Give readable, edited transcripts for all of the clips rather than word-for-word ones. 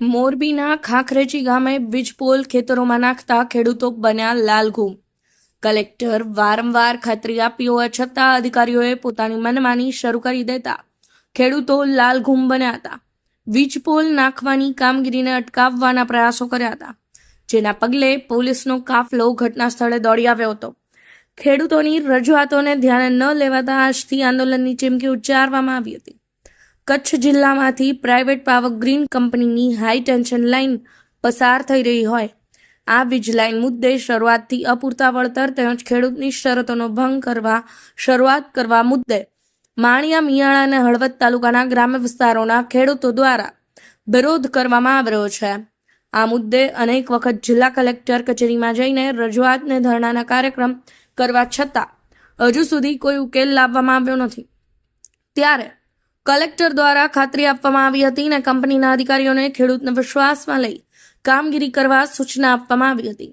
મોરબીના ખાખરેચી ગામે વીજપોલ ખેતરોમાં નાખતા ખેડૂતો બન્યા લાલઘૂમ. કલેક્ટર વારંવાર ખાતરી આપી હોવા છતાં અધિકારીઓએ પોતાની મનમાની શરૂ કરી દેતા ખેડૂતો લાલઘૂમ બન્યા હતા. વીજપોલ નાખવાની કામગીરીને અટકાવવાના પ્રયાસો કર્યા હતા, જેના પગલે પોલીસનો કાફલો ઘટના સ્થળે દોડી આવ્યો હતો. ખેડૂતોની રજૂઆતોને ધ્યાને ન લેવાતા આજથી આંદોલનની ચીમકી ઉચ્ચારવામાં આવી હતી. કચ્છ જિલ્લામાંથી પ્રાઇવેટ પાવર ગ્રીન કંપનીની હાઈ ટેન્શન લાઇન પસાર થઈ રહી હોય આ વીજ લાઇન મુદ્દે શરૂઆતથી અપૂરતા વળતર તેમજ ખેડૂતની શરતોનો ભંગ શરૂઆત કરવા મુદ્દે માણિયા, મિયાણા અને હળવદ તાલુકાના ગ્રામ્ય વિસ્તારોના ખેડૂતો દ્વારા વિરોધ કરવામાં આવી રહ્યો છે. આ મુદ્દે અનેક વખત જિલ્લા કલેક્ટર કચેરીમાં જઈને રજૂઆતને ધરણાના કાર્યક્રમ કરવા છતાં હજુ સુધી કોઈ ઉકેલ લાવવામાં આવ્યો નથી. ત્યારે કલેક્ટર દ્વારા ખાતરી આપવામાં આવી હતી અને કંપનીના અધિકારીઓને ખેડૂતને વિશ્વાસમાં લઈ કામગીરી કરવા સૂચના આપવામાં આવી હતી.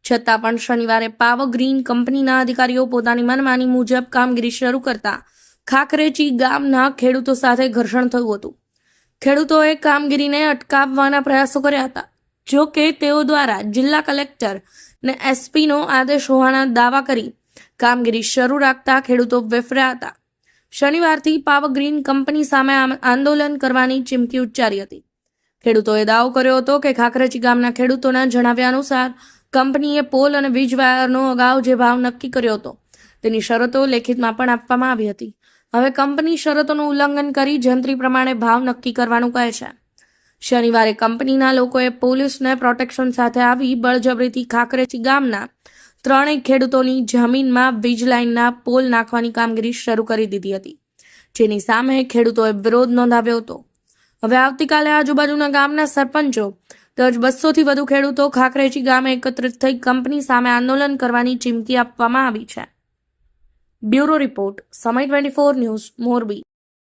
છતાં પણ શનિવારે પાવર ગ્રીન કંપનીના અધિકારીઓ પોતાની મનમાની મુજબ કામગીરી શરૂ કરતા ખાખરેચી ગામના ખેડૂતો સાથે ઘર્ષણ થયું હતું. ખેડૂતોએ કામગીરીને અટકાવવાના પ્રયાસો કર્યા હતા. જો કે તેઓ દ્વારા જિલ્લા કલેક્ટર અને એસપીનો આદેશ હોવાના દાવા કરી કામગીરી શરૂ રાખતા ખેડૂતો વેફર્યા હતા. શનિવારથી પાવર ગ્રીન કંપની સામે આંદોલન કરવાની ચીમકી ઉચ્ચારી હતી. ખેડૂતોએ દાવો કર્યો હતો કે ખાખરેચી ગામના ખેડૂતોના જણાવ્યા અનુસાર કંપનીએ પોલ અને વીજ વાયરનો અગાઉ જે ભાવ નક્કી કર્યો હતો તેની શરતો લેખિતમાં પણ આપવામાં આવી હતી. હવે કંપની શરતોનું ઉલ્લંઘન કરી જંત્રી પ્રમાણે ભાવ નક્કી કરવાનું કહે છે. શનિવારે કંપનીના લોકોએ પોલીસને પ્રોટેક્શન સાથે આવી બળજબરીથી ખાખરેચી ગામના ત્રણેય ખેડૂતોની જમીનમાં વીજ લાઇનના પોલ નાખવાની કામગીરી શરૂ કરી દીધી હતી, જેની સામે ખેડૂતોએ વિરોધ નોંધાવ્યો હતો. હવે આવતીકાલે આજુબાજુના ગામના સરપંચો તેમજ 200થી વધુ ખેડૂતો ખાખરેચી ગામે એકત્રિત થઈ કંપની સામે આંદોલન કરવાની ચીમકી આપવામાં આવી છે. બ્યુરો રિપોર્ટ, સમય 24 ન્યૂઝ, મોરબી.